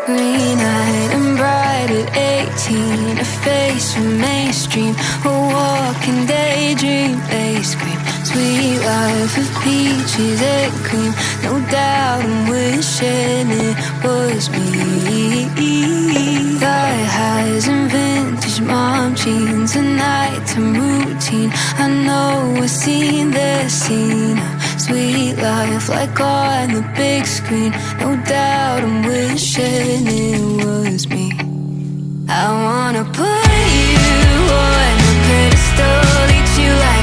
Green-eyed and bright at 18, a face from mainstream, a walking daydream. They scream, sweet life of peaches and cream. No doubt I'm wishing it was me. Thigh highs and vintage mom jeans, a nighttime routine. I know I've seen this scene. Sweet life like on the big screen. No doubt I'm wishing it was me. I wanna put you on a pedestal, eat you like